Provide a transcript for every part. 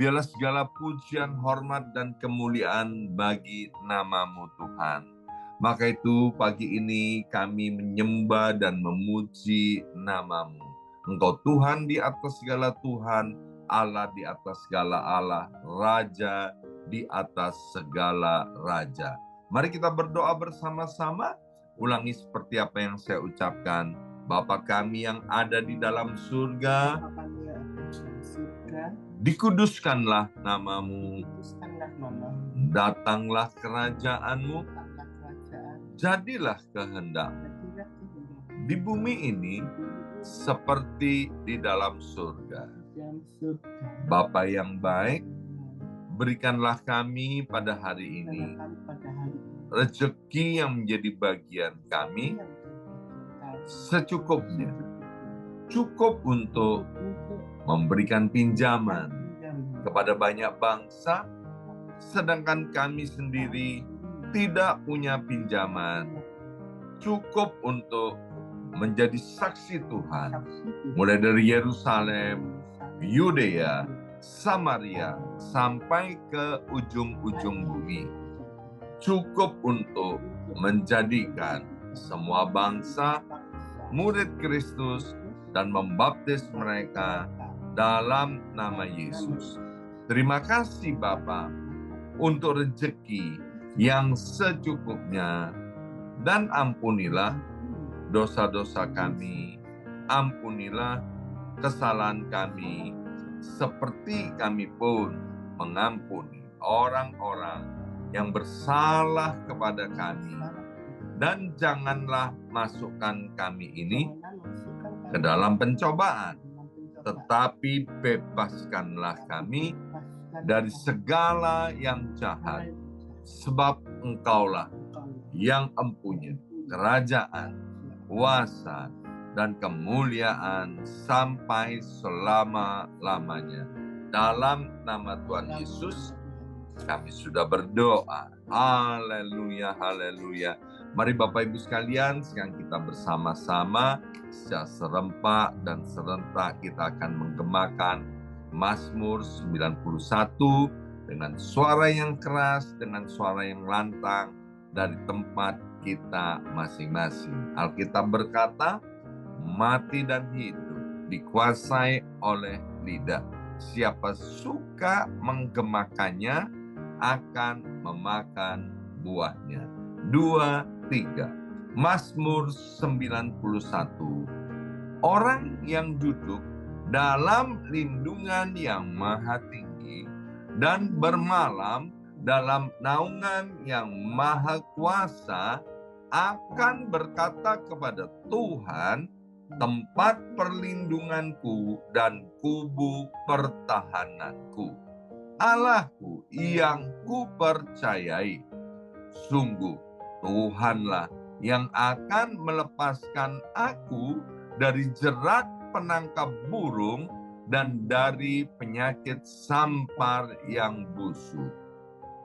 Biarlah segala pujian, hormat, dan kemuliaan bagi nama-Mu Tuhan. Maka itu pagi ini kami menyembah dan memuji nama-Mu. Engkau Tuhan di atas segala Tuhan, Allah di atas segala Allah, Raja di atas segala Raja. Mari kita berdoa bersama-sama. Ulangi seperti apa yang saya ucapkan. Bapa kami yang ada di dalam surga, dikuduskanlah nama-Mu, datanglah kerajaan-Mu, jadilah kehendak-Mu di bumi ini seperti di dalam surga. Bapa yang baik, berikanlah kami pada hari ini rezeki yang menjadi bagian kami secukupnya, cukup untuk memberikan pinjaman kepada banyak bangsa, sedangkan kami sendiri tidak punya pinjaman, cukup untuk menjadi saksi Tuhan, mulai dari Yerusalem, Yudea, Samaria, sampai ke ujung-ujung bumi. Cukup untuk menjadikan semua bangsa murid Kristus dan membaptis mereka dalam nama Yesus. Terima kasih Bapa untuk rezeki yang secukupnya, dan ampunilah dosa-dosa kami, ampunilah kesalahan kami, seperti kami pun mengampuni orang-orang yang bersalah kepada kami. Dan janganlah masukkan kami ini ke dalam pencobaan, tetapi bebaskanlah kami dari segala yang jahat, sebab Engkaulah yang empunya kerajaan, kuasa, dan kemuliaan sampai selama-lamanya. Dalam nama Tuhan Yesus, kami sudah berdoa. Haleluya, haleluya. Mari Bapak Ibu sekalian, sekarang kita bersama-sama secara serempak dan serentak kita akan menggemakan Mazmur 91 dengan suara yang keras, dengan suara yang lantang dari tempat kita masing-masing. Alkitab berkata, mati dan hidup dikuasai oleh lidah. Siapa suka menggemakannya akan memakan buahnya. 2, 3. Mazmur 91. Orang yang duduk dalam lindungan yang maha tinggi dan bermalam dalam naungan yang maha kuasa akan berkata kepada Tuhan, tempat perlindunganku dan kubu pertahananku, Allahku yang kupercayai. Sungguh Tuhanlah yang akan melepaskan aku dari jerat penangkap burung dan dari penyakit sampar yang busuk.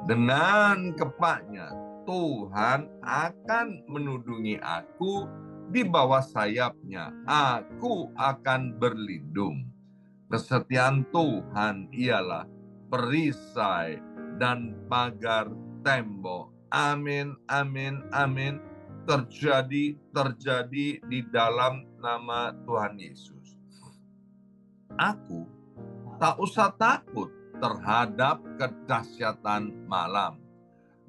Dengan kepaknya Tuhan akan menudungi aku, di bawah sayapnya aku akan berlindung. Kesetiaan Tuhan ialah perisai dan pagar tembok. Amin, amin, amin. Terjadi di dalam nama Tuhan Yesus. Aku tak usah takut terhadap kedahsyatan malam,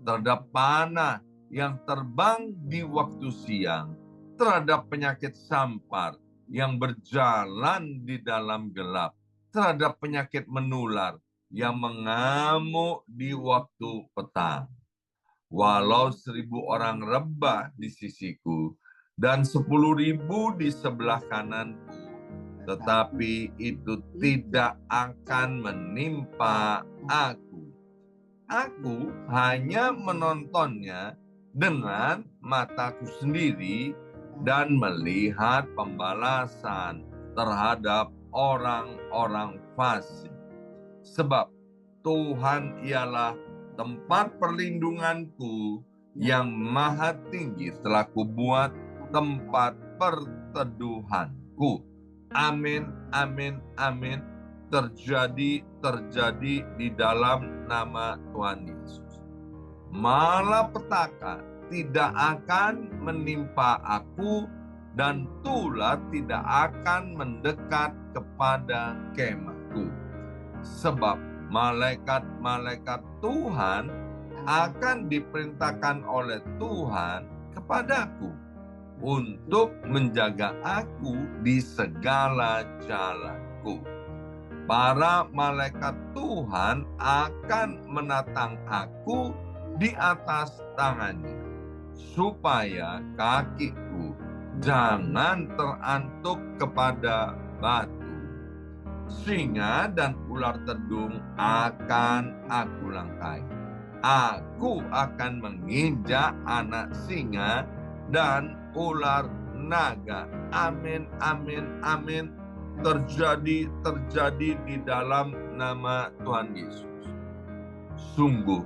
terhadap panah yang terbang di waktu siang, terhadap penyakit sampar yang berjalan di dalam gelap, terhadap penyakit menular yang mengamuk di waktu petang. Walau 1.000 orang rebah di sisiku dan 10.000 di sebelah kananku, tetapi itu tidak akan menimpa aku. Aku hanya menontonnya dengan mataku sendiri dan melihat pembalasan terhadap orang-orang fasik. Sebab Tuhan ialah tempat perlindunganku yang maha tinggi, telah kubuat tempat perteduhanku. Amin, amin, amin. terjadi di dalam nama Tuhan Yesus. Malapetaka tidak akan menimpa aku dan tulah tidak akan mendekat kepada kemahku. Sebab malaikat-malaikat Tuhan akan diperintahkan oleh Tuhan kepadaku untuk menjaga aku di segala jalanku. Para malaikat Tuhan akan menatang aku di atas tangannya, supaya kakiku jangan terantuk kepada batu. Singa dan ular tedung akan aku langkai. Aku akan menginjak anak singa dan ular naga. Amin, amin, amin. Terjadi di dalam nama Tuhan Yesus. Sungguh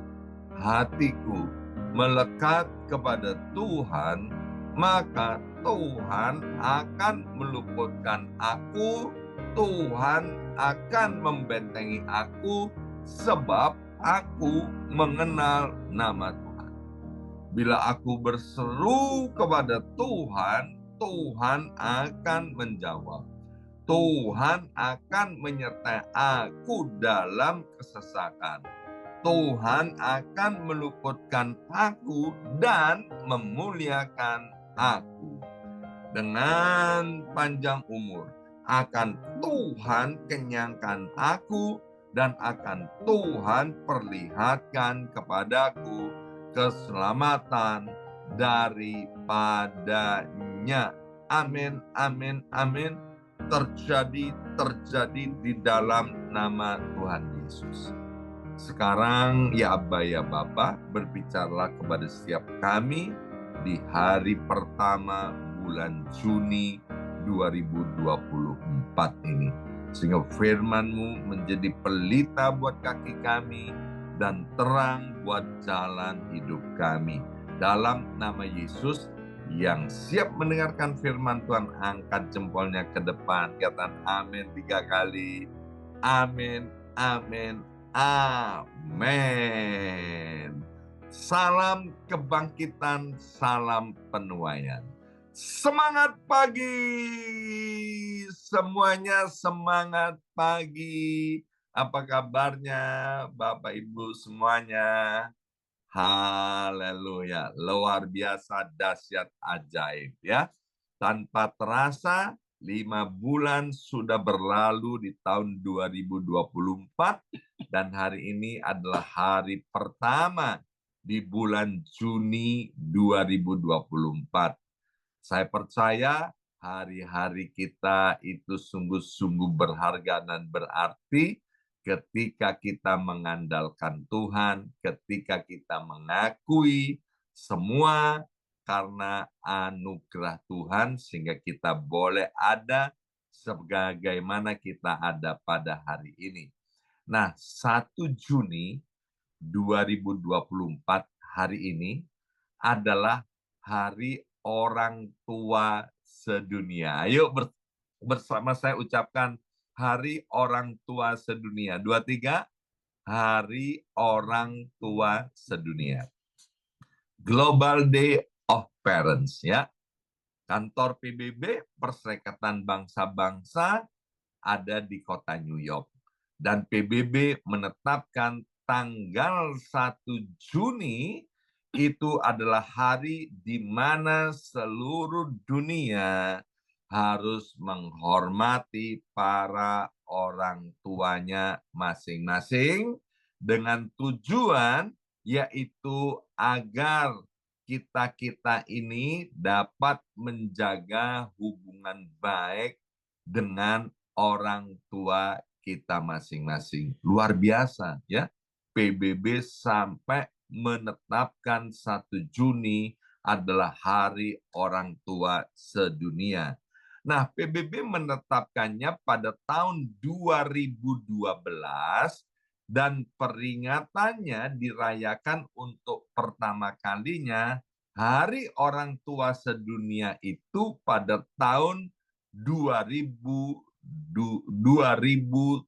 hatiku melekat kepada Tuhan, maka Tuhan akan meluputkan aku, Tuhan akan membentengi aku, sebab aku mengenal nama Tuhan. Bila aku berseru kepada Tuhan, Tuhan akan menjawab. Tuhan akan menyertai aku dalam kesesakan. Tuhan akan meluputkan aku dan memuliakan aku. Dengan panjang umur akan Tuhan kenyangkan aku dan akan Tuhan perlihatkan kepadaku keselamatan daripadanya. Amin, amin, amin. Terjadi di dalam nama Tuhan Yesus. Sekarang ya Abba ya Bapa, berbicaralah kepada setiap kami di hari pertama bulan Juni 2024 ini. Sehingga firman-Mu menjadi pelita buat kaki kami dan terang buat jalan hidup kami. Dalam nama Yesus, yang siap mendengarkan firman Tuhan, angkat jempolnya ke depan. Katakan amin 3 kali. Amin, amin, amin. Salam kebangkitan, salam penuaian. Semangat pagi semuanya, semangat pagi. Apa kabarnya Bapak Ibu semuanya? Haleluya, luar biasa, dahsyat, ajaib ya. Tanpa terasa 5 bulan sudah berlalu di tahun 2024 dan hari ini adalah hari pertama di bulan Juni 2024. Saya percaya hari-hari kita itu sungguh-sungguh berharga dan berarti ketika kita mengandalkan Tuhan, ketika kita mengakui semua karena anugerah Tuhan sehingga kita boleh ada sebagaimana kita ada pada hari ini. Nah, 1 Juni 2024 hari ini adalah Hari Orang Tua Sedunia. Ayo bersama saya ucapkan Hari Orang Tua Sedunia. 2, 3. Hari Orang Tua Sedunia. Global Day of Parents ya. Kantor PBB Perserikatan Bangsa-Bangsa ada di kota New York. Dan PBB menetapkan tanggal 1 Juni itu adalah hari di mana seluruh dunia harus menghormati para orang tuanya masing-masing dengan tujuan yaitu agar kita ini dapat menjaga hubungan baik dengan orang tua kita masing-masing. Luar biasa ya. PBB sampai menetapkan 1 Juni adalah Hari Orang Tua Sedunia. Nah, PBB menetapkannya pada tahun 2012 dan peringatannya dirayakan untuk pertama kalinya Hari Orang Tua Sedunia itu pada tahun 2012. 2013.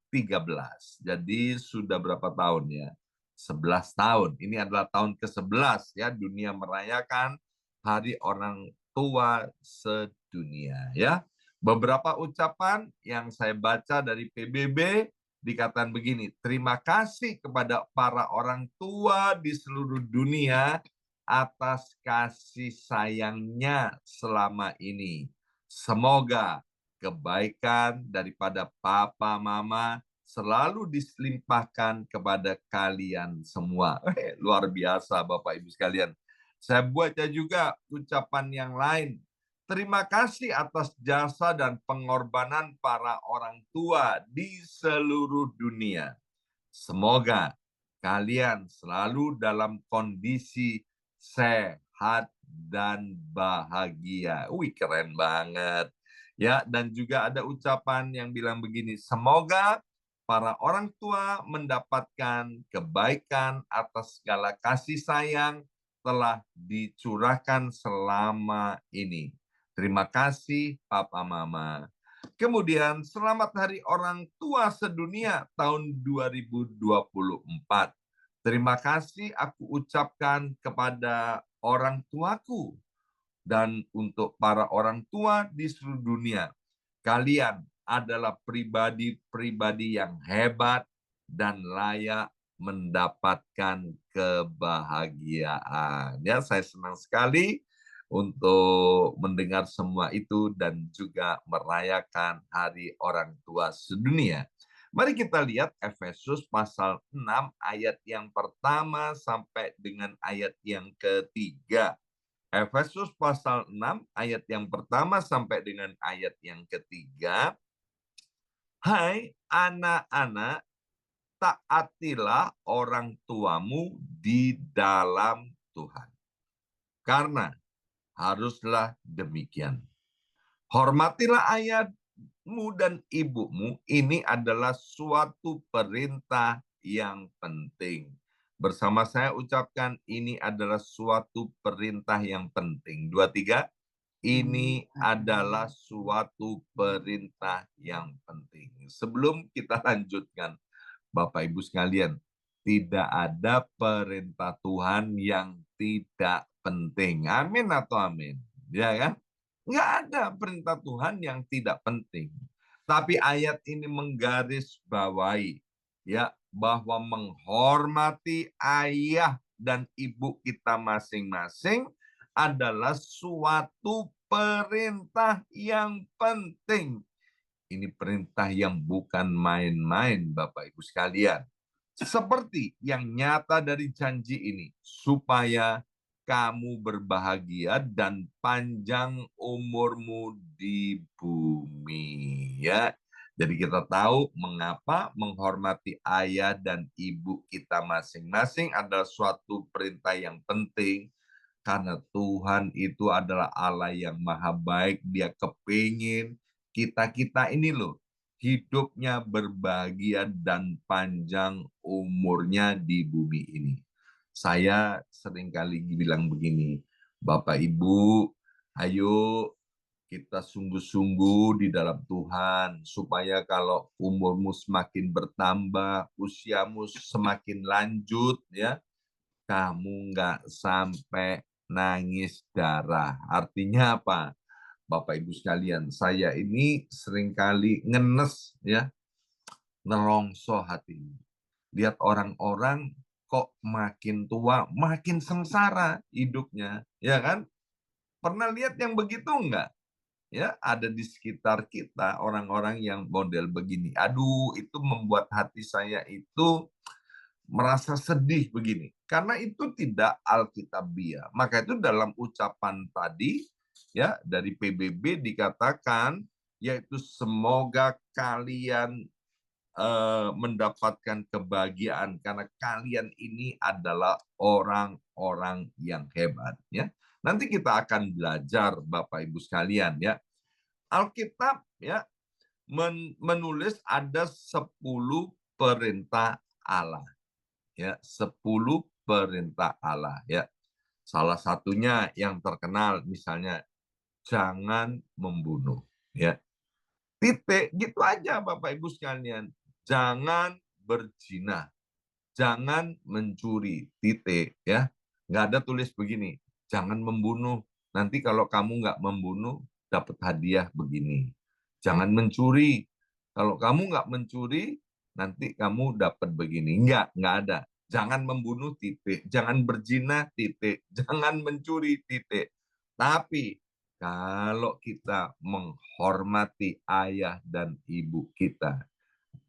Jadi sudah berapa tahun ya? 11 tahun. Ini adalah tahun ke-11 ya dunia merayakan Hari Orang Tua Sedunia ya. Beberapa ucapan yang saya baca dari PBB dikatakan begini, terima kasih kepada para orang tua di seluruh dunia atas kasih sayangnya selama ini. Semoga kebaikan daripada papa mama selalu diselimpahkan kepada kalian semua. Luar biasa Bapak Ibu sekalian. Saya baca juga ucapan yang lain. Terima kasih atas jasa dan pengorbanan para orang tua di seluruh dunia. Semoga kalian selalu dalam kondisi sehat dan bahagia. Wih, keren banget. Ya, dan juga ada ucapan yang bilang begini, semoga para orang tua mendapatkan kebaikan atas segala kasih sayang telah dicurahkan selama ini. Terima kasih Papa Mama. Kemudian selamat Hari Orang Tua Sedunia tahun 2024. Terima kasih aku ucapkan kepada orang tuaku dan untuk para orang tua di seluruh dunia. Kalian adalah pribadi-pribadi yang hebat dan layak mendapatkan kebahagiaan. Ya, saya senang sekali untuk mendengar semua itu dan juga merayakan Hari Orang Tua Sedunia. Mari kita lihat Efesus pasal 6 ayat yang pertama sampai dengan ayat yang ketiga. Efesus pasal 6 ayat yang pertama sampai dengan ayat yang ketiga. Hai anak-anak, taatilah orang tuamu di dalam Tuhan. Karena haruslah demikian. Hormatilah ayahmu dan ibumu, ini adalah suatu perintah yang penting. Bersama saya ucapkan, ini adalah suatu perintah yang penting. 2, 3. Ini adalah suatu perintah yang penting. Sebelum kita lanjutkan, Bapak Ibu sekalian, tidak ada perintah Tuhan yang tidak penting. Amin atau amin? Ya kan? Nggak ada perintah Tuhan yang tidak penting. Tapi ayat ini menggarisbawahi ya bahwa menghormati ayah dan ibu kita masing-masing adalah suatu perintah yang penting. Ini perintah yang bukan main-main, Bapak Ibu sekalian. Seperti yang nyata dari janji ini, supaya kamu berbahagia dan panjang umurmu di bumi. Ya, jadi kita tahu mengapa menghormati ayah dan ibu kita masing-masing adalah suatu perintah yang penting. Karena Tuhan itu adalah Allah yang maha baik. Dia kepingin kita-kita ini loh hidupnya berbahagia dan panjang umurnya di bumi ini. Saya seringkali bilang begini, Bapak Ibu, ayo kita sungguh-sungguh di dalam Tuhan, supaya kalau umurmu semakin bertambah, usiamu semakin lanjut, ya, kamu nggak sampai nangis darah. Artinya apa? Bapak Ibu sekalian, saya ini seringkali ngenes ya, nelongso hati. Lihat orang-orang kok makin tua, makin sengsara hidupnya, ya kan? Pernah lihat yang begitu enggak? Ya, ada di sekitar kita orang-orang yang model begini. Aduh, itu membuat hati saya itu merasa sedih begini. Karena itu tidak alkitabiah. Maka itu dalam ucapan tadi ya dari PBB dikatakan yaitu semoga kalian mendapatkan kebahagiaan karena kalian ini adalah orang-orang yang hebat ya. Nanti kita akan belajar Bapak Ibu sekalian ya. Alkitab ya menulis ada 10 perintah Allah. Ya, 10 perintah Allah ya. Salah satunya yang terkenal misalnya jangan membunuh ya. Titik, gitu aja Bapak Ibu sekalian. Jangan berzina, jangan mencuri, titik ya. Nggak ada tulis begini, jangan membunuh. Nanti kalau kamu nggak membunuh, dapat hadiah begini. Jangan mencuri. Kalau kamu nggak mencuri, nanti kamu dapat begini. Nggak ada. Jangan membunuh, titik. Jangan berzina, titik. Jangan mencuri, titik. Tapi kalau kita menghormati ayah dan ibu kita,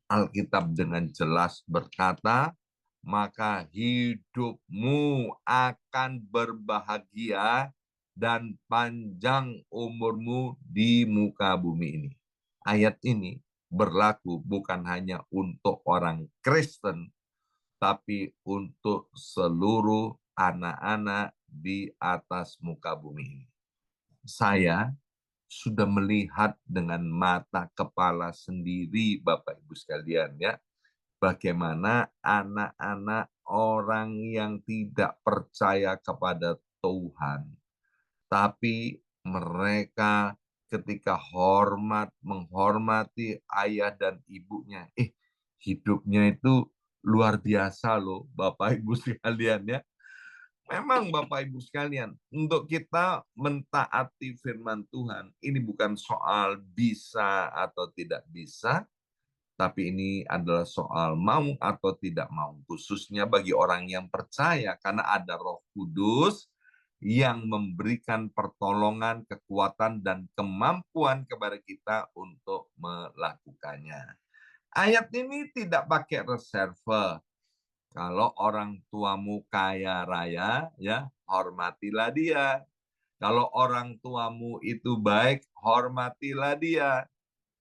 Alkitab dengan jelas berkata, maka hidupmu akan berbahagia dan panjang umurmu di muka bumi ini. Ayat ini berlaku bukan hanya untuk orang Kristen, tapi untuk seluruh anak-anak di atas muka bumi ini. Saya sudah melihat dengan mata kepala sendiri Bapak Ibu sekalian ya, bagaimana anak-anak orang yang tidak percaya kepada Tuhan, tapi mereka ketika menghormati ayah dan ibunya, hidupnya itu luar biasa loh Bapak Ibu sekalian ya. Memang Bapak Ibu sekalian, untuk kita mentaati firman Tuhan, ini bukan soal bisa atau tidak bisa, tapi ini adalah soal mau atau tidak mau, khususnya bagi orang yang percaya, karena ada Roh Kudus yang memberikan pertolongan, kekuatan, dan kemampuan kepada kita untuk melakukannya. Ayat ini tidak pakai reserve. Kalau orang tuamu kaya raya, ya hormatilah dia. Kalau orang tuamu itu baik, hormatilah dia.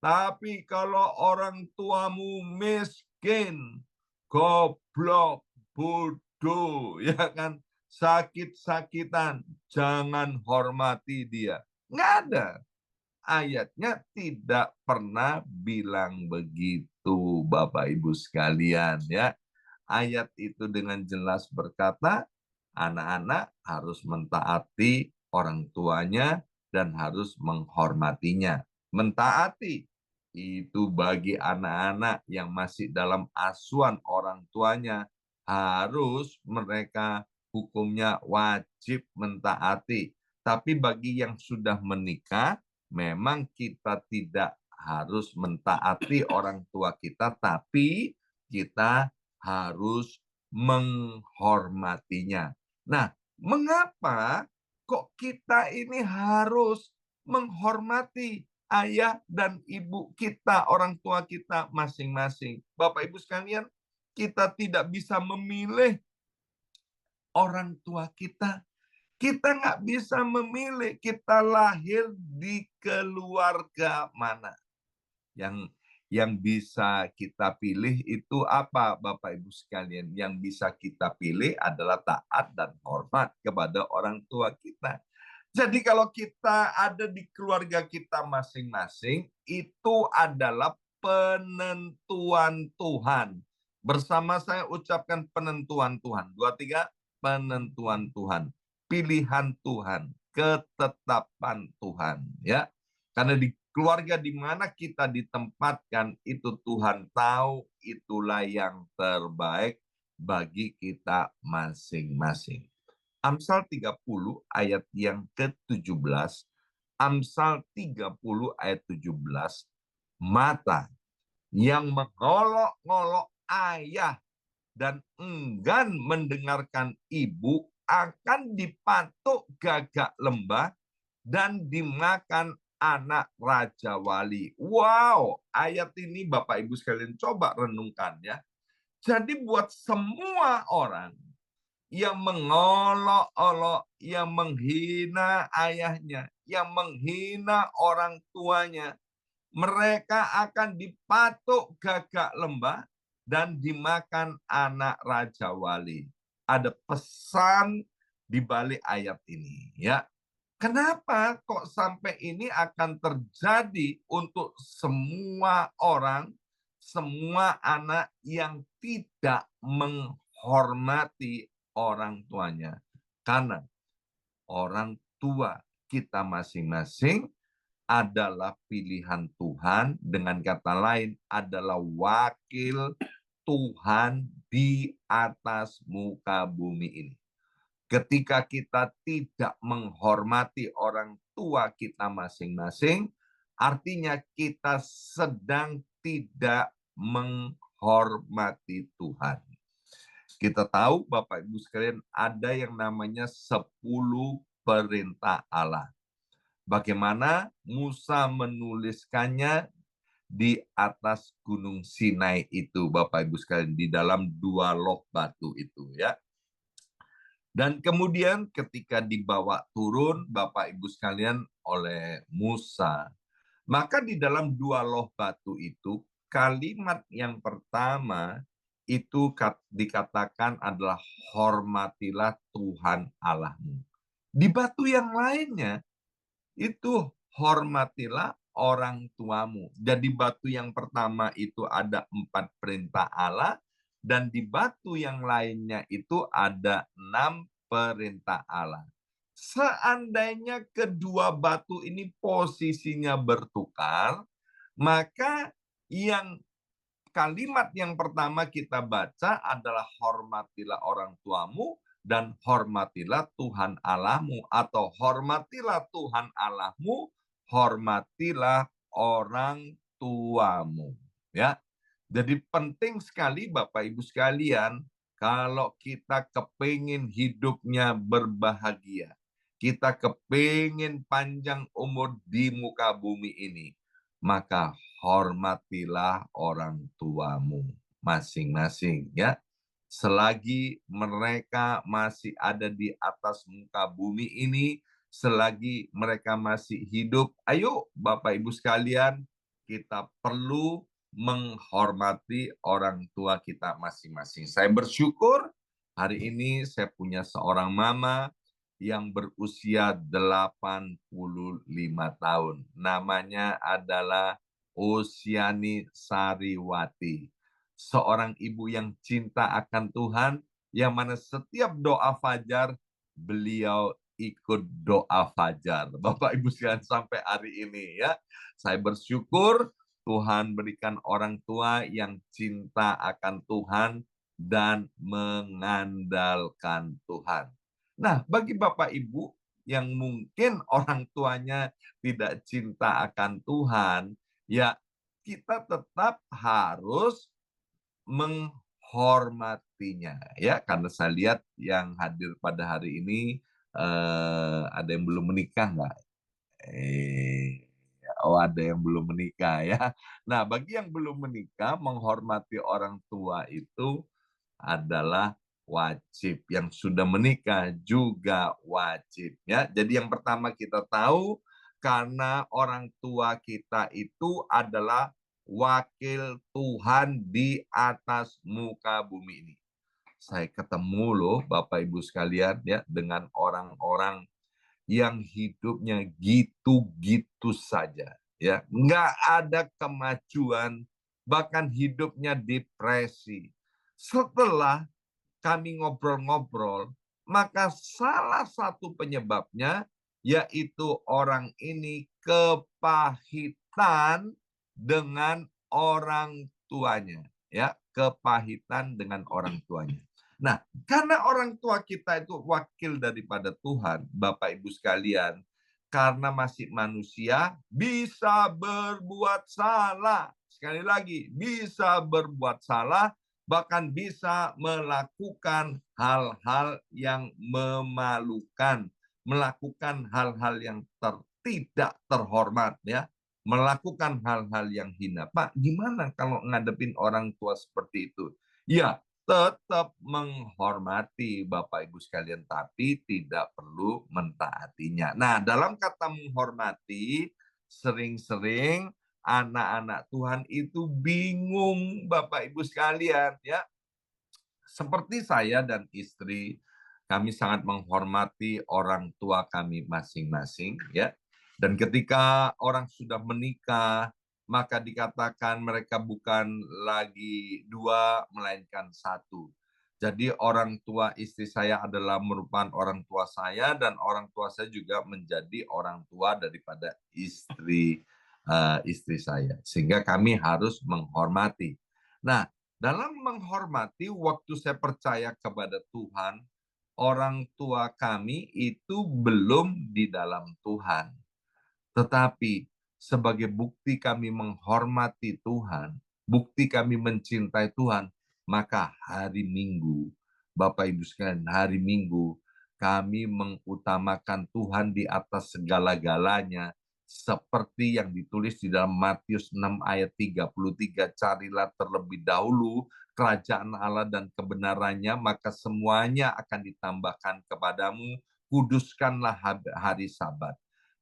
Tapi kalau orang tuamu miskin, goblok, bodoh, ya kan, sakit-sakitan, jangan hormati dia. Nggak ada. Ayatnya tidak pernah bilang begitu, Bapak Ibu sekalian, ya. Ayat itu dengan jelas berkata, anak-anak harus mentaati orang tuanya dan harus menghormatinya. Mentaati itu bagi anak-anak yang masih dalam asuhan orang tuanya, harus mereka hukumnya wajib mentaati. Tapi bagi yang sudah menikah, memang kita tidak harus mentaati orang tua kita, tapi kita harus menghormatinya. Nah, mengapa kok kita ini harus menghormati ayah dan ibu kita, orang tua kita masing-masing? Bapak Ibu sekalian, kita tidak bisa memilih orang tua kita. Kita nggak bisa memilih kita lahir di keluarga mana. Yang bisa kita pilih itu apa, Bapak Ibu sekalian? Yang bisa kita pilih adalah taat dan hormat kepada orang tua kita. Jadi kalau kita ada di keluarga kita masing-masing, itu adalah penentuan Tuhan. Bersama saya ucapkan penentuan Tuhan. 2, 3, penentuan Tuhan. Pilihan Tuhan. Ketetapan Tuhan. Ya, karena di keluarga di mana kita ditempatkan, itu Tuhan tahu itulah yang terbaik bagi kita masing-masing. Amsal 30 ayat yang ke-17, Amsal 30 ayat 17, mata yang mengolok-ngolok ayah dan enggan mendengarkan ibu akan dipatuk gagak lembah dan dimakan anak raja wali. Wow, ayat ini Bapak Ibu sekalian coba renungkan ya. Jadi buat semua orang yang mengolok-olok, yang menghina ayahnya, yang menghina orang tuanya, mereka akan dipatuk gagak lembah dan dimakan anak raja wali. Ada pesan di balik ayat ini, ya. Kenapa kok sampai ini akan terjadi untuk semua orang, semua anak yang tidak menghormati orang tuanya? Karena orang tua kita masing-masing adalah pilihan Tuhan, dengan kata lain adalah wakil Tuhan di atas muka bumi ini. Ketika kita tidak menghormati orang tua kita masing-masing, artinya kita sedang tidak menghormati Tuhan. Kita tahu Bapak Ibu sekalian ada yang namanya 10 perintah Allah. Bagaimana Musa menuliskannya di atas Gunung Sinai itu, Bapak Ibu sekalian, di dalam 2 loh batu itu ya. Dan kemudian ketika dibawa turun Bapak Ibu sekalian oleh Musa, maka di dalam 2 loh batu itu kalimat yang pertama itu dikatakan adalah hormatilah Tuhan Allahmu. Di batu yang lainnya itu hormatilah orang tuamu. Jadi batu yang pertama itu ada 4 perintah Allah, dan di batu yang lainnya itu ada 6 perintah Allah. Seandainya kedua batu ini posisinya bertukar, maka yang kalimat yang pertama kita baca adalah hormatilah orang tuamu dan hormatilah Tuhan Allahmu, atau hormatilah Tuhan Allahmu, hormatilah orang tuamu. Ya. Jadi penting sekali Bapak Ibu sekalian, kalau kita kepingin hidupnya berbahagia, kita kepingin panjang umur di muka bumi ini, maka hormatilah orang tuamu masing-masing ya. Selagi mereka masih ada di atas muka bumi ini, selagi mereka masih hidup, ayo Bapak Ibu sekalian, kita perlu menghormati orang tua kita masing-masing. Saya bersyukur hari ini saya punya seorang mama yang berusia 85 tahun. Namanya adalah Osyani Sariwati. Seorang ibu yang cinta akan Tuhan, yang mana setiap doa fajar, beliau ikut doa fajar. Bapak Ibu sekalian sampai hari ini ya. Saya bersyukur Tuhan berikan orang tua yang cinta akan Tuhan dan mengandalkan Tuhan. Nah, bagi Bapak Ibu yang mungkin orang tuanya tidak cinta akan Tuhan, ya kita tetap harus menghormatinya ya, karena saya lihat yang hadir pada hari ini ada yang belum menikah nggak? Oh, ada yang belum menikah ya. Nah, bagi yang belum menikah, menghormati orang tua itu adalah wajib. Yang sudah menikah juga wajib ya. Jadi yang pertama kita tahu, karena orang tua kita itu adalah wakil Tuhan di atas muka bumi ini. Saya ketemu loh Bapak Ibu sekalian ya, dengan orang-orang yang hidupnya gitu-gitu saja ya, nggak ada kemajuan, bahkan hidupnya depresi. Setelah kami ngobrol-ngobrol, maka salah satu penyebabnya yaitu orang ini kepahitan dengan orang tuanya, ya, kepahitan dengan orang tuanya. Nah, karena orang tua kita itu wakil daripada Tuhan, Bapak Ibu sekalian, karena masih manusia, bisa berbuat salah. Sekali lagi, bisa berbuat salah, bahkan bisa melakukan hal-hal yang memalukan, melakukan hal-hal yang tidak terhormat, ya, melakukan hal-hal yang hina. Pak, gimana kalau ngadepin orang tua seperti itu? Ya, tetap menghormati Bapak Ibu sekalian, tapi tidak perlu mentaatinya. Nah, dalam kata menghormati, sering-sering anak-anak Tuhan itu bingung Bapak Ibu sekalian ya. Seperti saya dan istri, kami sangat menghormati orang tua kami masing-masing ya. Dan ketika orang sudah menikah, maka dikatakan mereka bukan lagi 2, melainkan 1. Jadi orang tua istri saya adalah merupakan orang tua saya dan orang tua saya juga menjadi orang tua daripada istri saya. Sehingga kami harus menghormati. Nah, dalam menghormati waktu saya percaya kepada Tuhan, orang tua kami itu belum di dalam Tuhan. Tetapi sebagai bukti kami menghormati Tuhan, bukti kami mencintai Tuhan, maka hari Minggu, Bapak Ibu sekalian, hari Minggu kami mengutamakan Tuhan di atas segala-galanya, seperti yang ditulis di dalam Matius 6 ayat 33, carilah terlebih dahulu kerajaan Allah dan kebenarannya, maka semuanya akan ditambahkan kepadamu, kuduskanlah hari Sabat.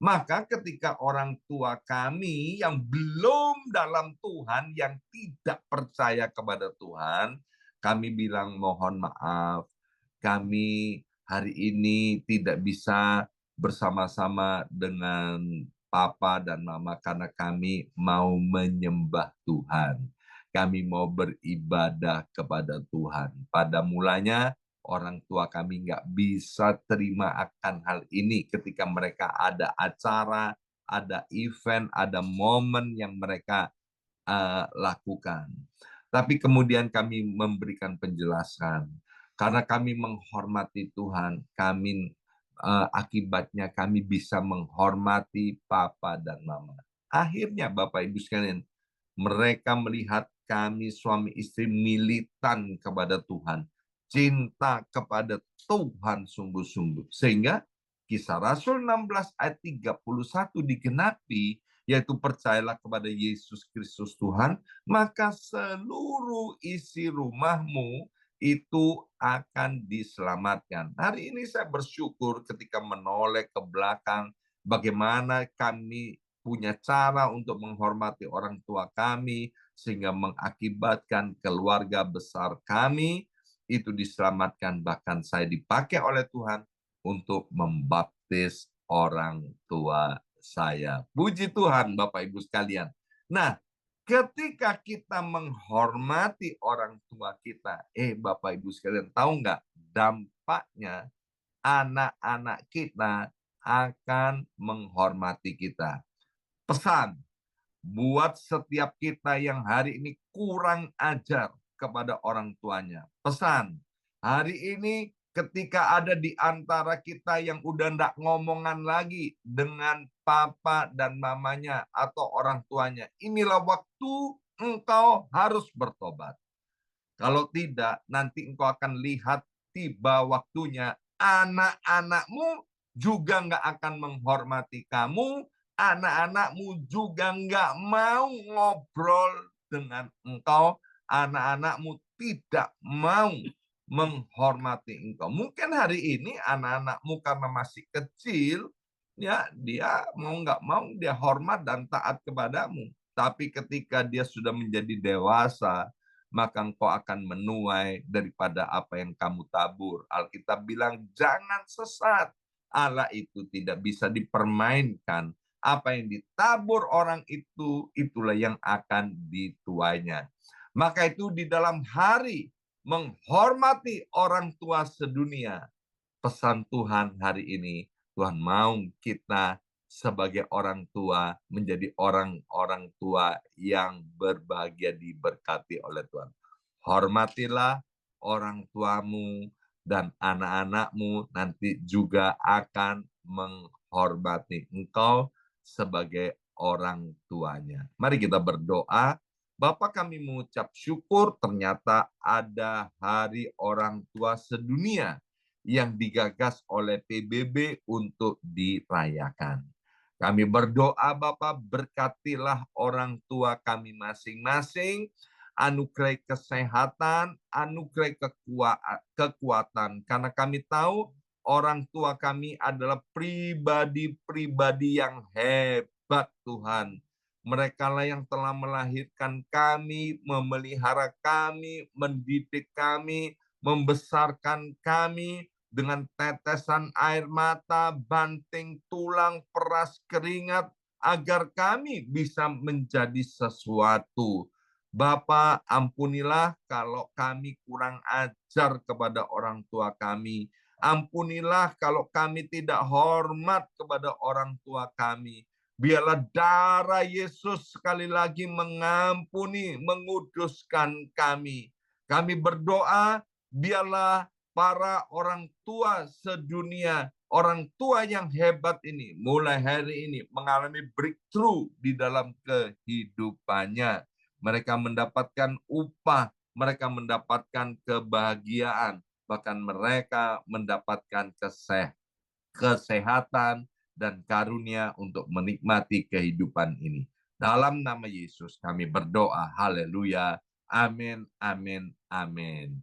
Maka ketika orang tua kami yang belum dalam Tuhan, yang tidak percaya kepada Tuhan, kami bilang mohon maaf, kami hari ini tidak bisa bersama-sama dengan Papa dan Mama karena kami mau menyembah Tuhan. Kami mau beribadah kepada Tuhan. Pada mulanya orang tua kami nggak bisa terima akan hal ini ketika mereka ada acara, ada event, ada momen yang mereka lakukan. Tapi kemudian kami memberikan penjelasan. Karena kami menghormati Tuhan, akibatnya kami bisa menghormati Papa dan Mama. Akhirnya Bapak Ibu sekalian, mereka melihat kami suami istri militan kepada Tuhan, cinta kepada Tuhan sungguh-sungguh. Sehingga Kisah Rasul 16 ayat 31 digenapi, yaitu percayalah kepada Yesus Kristus Tuhan, maka seluruh isi rumahmu itu akan diselamatkan. Hari ini saya bersyukur ketika menoleh ke belakang, bagaimana kami punya cara untuk menghormati orang tua kami, sehingga mengakibatkan keluarga besar kami itu diselamatkan. Bahkan saya dipakai oleh Tuhan untuk membaptis orang tua saya. Puji Tuhan Bapak Ibu sekalian. Nah, ketika kita menghormati orang tua kita, Bapak Ibu sekalian, tahu nggak dampaknya anak-anak kita akan menghormati kita. Pesan buat setiap kita yang hari ini kurang ajar kepada orang tuanya. Pesan, hari ini ketika ada di antara kita yang udah ndak ngomongan lagi dengan papa dan mamanya atau orang tuanya, inilah waktu engkau harus bertobat. Kalau tidak, nanti engkau akan lihat tiba waktunya anak-anakmu juga nggak akan menghormati kamu, anak-anakmu juga nggak mau ngobrol dengan engkau, anak-anakmu tidak mau menghormati engkau. Mungkin hari ini anak-anakmu karena masih kecil, ya dia mau nggak mau dia hormat dan taat kepadamu. Tapi ketika dia sudah menjadi dewasa, maka engkau akan menuai daripada apa yang kamu tabur. Alkitab bilang, jangan sesat. Allah itu tidak bisa dipermainkan. Apa yang ditabur orang itu, itulah yang akan dituainya. Maka itu di dalam hari menghormati orang tua sedunia, pesan Tuhan hari ini, Tuhan mau kita sebagai orang tua menjadi orang-orang tua yang berbahagia diberkati oleh Tuhan. Hormatilah orang tuamu dan anak-anakmu nanti juga akan menghormati engkau sebagai orang tuanya. Mari kita berdoa. Bapa, kami mengucap syukur ternyata ada hari orang tua sedunia yang digagas oleh PBB untuk dirayakan. Kami berdoa Bapak, berkatilah orang tua kami masing-masing, anugerah kesehatan, anugerah kekuatan. Karena kami tahu orang tua kami adalah pribadi-pribadi yang hebat Tuhan. Mereka lah yang telah melahirkan kami, memelihara kami, mendidik kami, membesarkan kami dengan tetesan air mata, banting tulang, peras keringat, agar kami bisa menjadi sesuatu. Bapa, ampunilah kalau kami kurang ajar kepada orang tua kami. Ampunilah kalau kami tidak hormat kepada orang tua kami. Biarlah darah Yesus sekali lagi mengampuni, menguduskan kami. Kami berdoa, biarlah para orang tua sedunia, orang tua yang hebat ini, mulai hari ini mengalami breakthrough di dalam kehidupannya. Mereka mendapatkan upah, mereka mendapatkan kebahagiaan, bahkan mereka mendapatkan kesehatan dan karunia untuk menikmati kehidupan ini. Dalam nama Yesus kami berdoa, haleluya, amin, amin, amin.